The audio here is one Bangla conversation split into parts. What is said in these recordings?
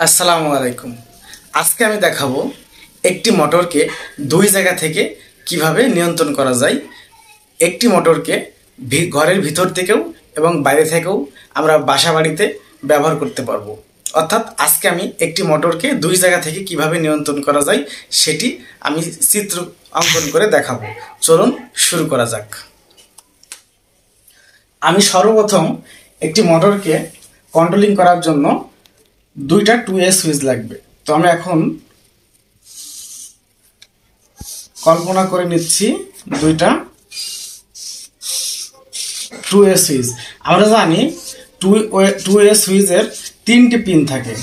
আসসালামু আলাইকুম। আজকে আমি দেখাবো একটি মোটরকে দুই জায়গা থেকে কিভাবে নিয়ন্ত্রণ করা যায়। একটি মোটরকে ঘরের ভিতর থেকেও এবং বাইরে থেকেও আমরা বাসা বাড়িতে ব্যবহার করতে পারবো। অর্থাৎ আজকে আমি একটি মোটরকে দুই জায়গা থেকে কিভাবে নিয়ন্ত্রণ করা যায় সেটি আমি চিত্র অঙ্কন করে দেখাবো। চলুন শুরু করা যাক। আমি সর্বপ্রথম একটি মোটরকে কন্ট্রোলিং করার জন্য দুইটা 2A সুইচ লাগবে। তো আমি এখন কল্পনা করে নিচ্ছি দুইটা 2A সুইচ। আমরা জানি 2A সুইচের তিনটি পিন থাকে।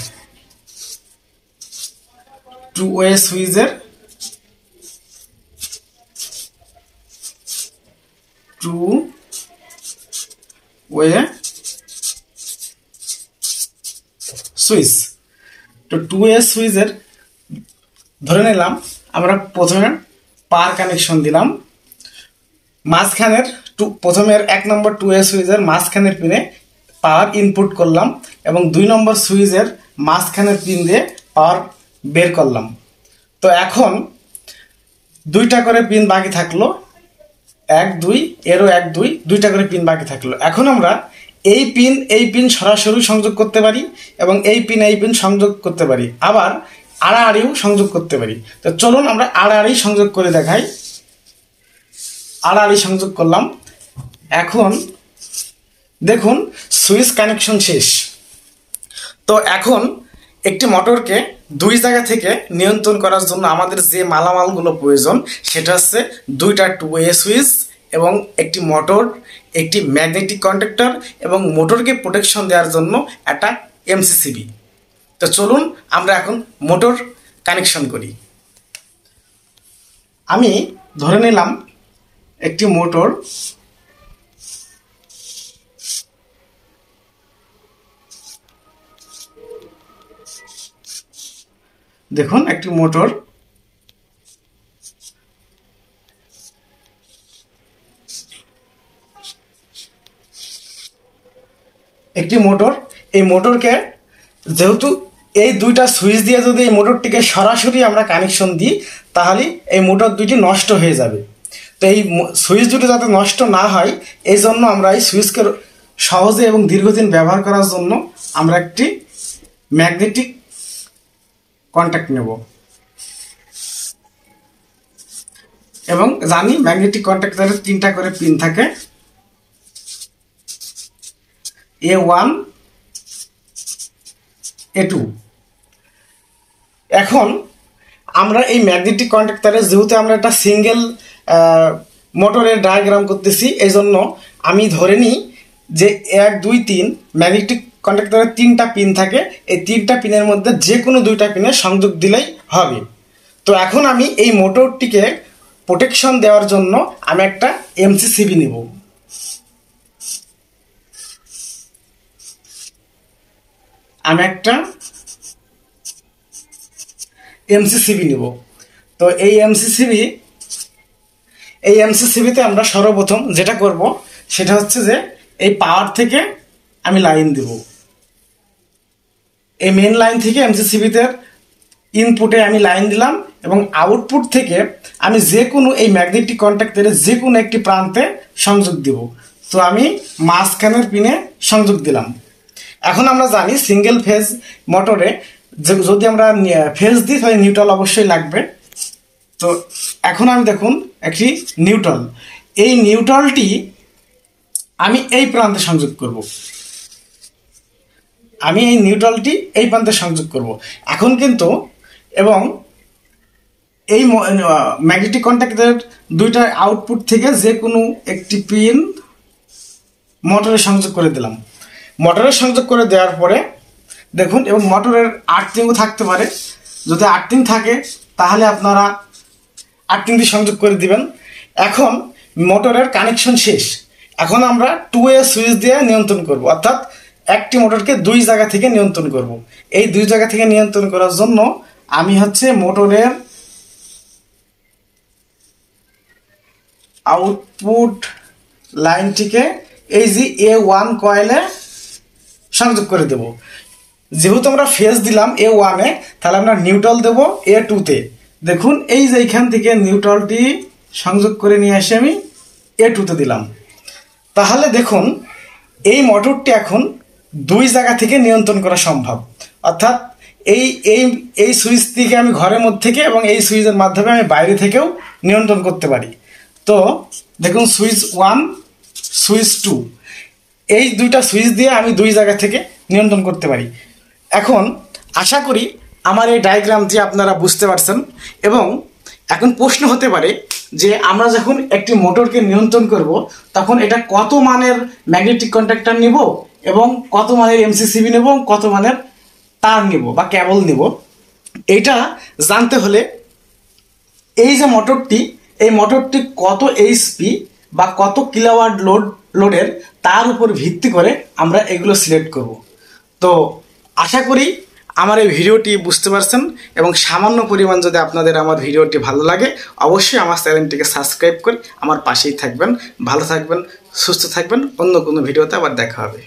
2A সুইচের 2A সুইচ। তো 2A সুইচের ধরে নিলাম আমরা প্রথমে পাওয়ার কানেকশন দিলাম মাঝখানের প্রথমের 1 নম্বর 2A সুইচের মাঝখানের পিনে পাওয়ার ইনপুট করলাম এবং 2 নম্বর সুইচের মাঝখানের পিন দিয়ে পাওয়ার বের করলাম। তো এখন দুইটা করে পিন বাকি থাকলো, 1 2 এরও 1 2 দুইটা করে পিন বাকি থাকলো। এখন আমরা এই পিন সরাসরি সংযোগ করতে পারি এবং এই পিন সংযোগ করতে পারি, আবার আড়াআড়িও সংযোগ করতে পারি। তো চলুন আমরা আড়াআড়ি সংযোগ করে দেখাই। আড়াআড়ি সংযোগ করলাম। এখন দেখুন সুইচ কানেকশন শেষ। তো এখন একটি মোটরকে দুই জায়গা থেকে নিয়ন্ত্রণ করার জন্য আমাদের যে মালামালগুলো প্রয়োজন সেটা হচ্ছে দুইটা 2A সুইচ এবং একটি মোটর, একটি ম্যাগনেটিক কন্ডাক্টর এবং মোটরকে প্রোটেকশন দেওয়ার জন্য একটা MCCB। তো চলুন আমরা এখন মোটর কানেকশন করি। আমি ধরে নিলাম একটি মোটর, দেখুন একটি মোটর, এই মোটরকে যেহেতু এই দুইটা সুইচ দিয়ে যদি এই মোটরটিকে সরাসরি আমরা কানেকশন দিই তাহলে এই মোটর দুইটি নষ্ট হয়ে যাবে। তো এই সুইচ দুটি যাতে নষ্ট না হয় এই জন্য আমরা এই সুইচকে সহজে এবং দীর্ঘদিন ব্যবহার করার জন্য আমরা একটি ম্যাগনেটিক কন্ট্যাক্ট নেব এবং জানি ম্যাগনেটিক কন্ট্যাক্টরের 3টা করে পিন থাকে, A1 A2। এখন আমরা এই ম্যাগনেটিক কন্ট্যাক্টরে যেহেতু আমরা একটা সিঙ্গেল মোটরের ডায়াগ্রাম করতেছি এই জন্য আমি ধরে নিই যে 1 2 3 ম্যাগনেটিক কন্ট্যাক্টরের 3টা পিন থাকে। এই 3টা পিনের মধ্যে যে কোনো 2টা পিনে সংযোগ দিলেই হবে। তো এখন আমি এই মোটরটিকে প্রোটেকশন দেওয়ার জন্য আমি একটা MCCB নেব। আমি একটা MCCB নেব। তো এই MCCBতে আমরা সর্বপ্রথম যেটা করব সেটা হচ্ছে যে এই পাওয়ার থেকে আমি লাইন দেব। এই মেন লাইন থেকে MCCBতে ইনপুটে আমি লাইন দিলাম এবং আউটপুট থেকে আমি যে কোনো এই ম্যাগনেটিক কন্ট্যাক্টরের যে কোনো একটি প্রান্তে সংযোগ দেব। তো আমি মাঝখানের পিনে সংযোগ দিলাম। এখন আমরা জানি সিঙ্গেল ফেজ মোটরে যদি আমরা ফেজ দিই তাহলে নিউট্রাল অবশ্যই লাগবে। তো এখন আমি দেখুন একটি নিউট্রাল, এই নিউট্রালটি আমি এই প্রান্তে সংযোগ করব। আমি এই নিউট্রালটি এই প্রান্তে সংযোগ করব এখন কিন্তু, এবং এই ম্যাগনেটিক কন্ট্যাক্টরের দুইটা আউটপুট থেকে যে কোনো একটি পিন মোটরে সংযোগ করে দিলাম। মোটরে সংযোগ করে দেওয়ার পরে দেখুন, এবং মোটরের আর্থিংও থাকতে পারে, যদি আর্থিং থাকে তাহলে আপনারা আর্থিং দিয়ে সংযোগ করে দিবেন। এখন মোটরের কানেকশন শেষ। এখন আমরা 2A সুইচ দিয়ে নিয়ন্ত্রণ করব, অর্থাৎ একটি মোটরকে দুই জায়গা থেকে নিয়ন্ত্রণ করব। এই দুই জায়গা থেকে নিয়ন্ত্রণ করার জন্য আমি হচ্ছে মোটরের আউটপুট লাইনটিকে এই যে A1 কয়েলে সংযোগ করে দেব। যেহেতু আমরা ফেজ দিলাম A1-এ, তাহলে আমরা নিউট্রাল দেব A2-তে। দেখুন এই যে এইখান থেকে নিউট্রালটি সংযোগ করে নিয়ে এসে আমি A2-তে দিলাম। তাহলে দেখুন এই মোটরটি এখন দুই জায়গা থেকে নিয়ন্ত্রণ করা সম্ভব। অর্থাৎ এই এই এই সুইচ থেকে আমি ঘরের মধ্যে থেকে এবং এই সুইচের মাধ্যমে আমি বাইরে থেকেও নিয়ন্ত্রণ করতে পারি। তো দেখুন সুইচ 1, সুইচ 2, এই দুইটা সুইচ দিয়ে আমি দুই জায়গা থেকে নিয়ন্ত্রণ করতে পারি। এখন আশা করি আমার এই ডায়াগ্রামটি আপনারা বুঝতে পারছেন। এবং এখন প্রশ্ন হতে পারে যে আমরা যখন একটি মোটরকে নিয়ন্ত্রণ করব তখন এটা কত মানের ম্যাগনেটিক কন্ডাক্টর নিব এবং কত মানের MCCB নেব, কত মানের তার নিব বা কেবল নিব। এটা জানতে হলে এই যে এই মোটরটি কত HP বা কত কিলোওয়াট লোডের তার উপর ভিত্তি করে আমরা এগুলো সিলেক্ট করব। তো আশা করি আমার এই ভিডিওটি বুঝতে পারছেন এবং সামান্য পরিমাণ যদি আপনাদের আমার ভিডিওটি ভালো লাগে অবশ্যই আমার চ্যানেলটিকে সাবস্ক্রাইব করে আমার পাশেই থাকবেন। ভালো থাকবেন, সুস্থ থাকবেন। অন্য কোনো ভিডিওতে আবার দেখা হবে।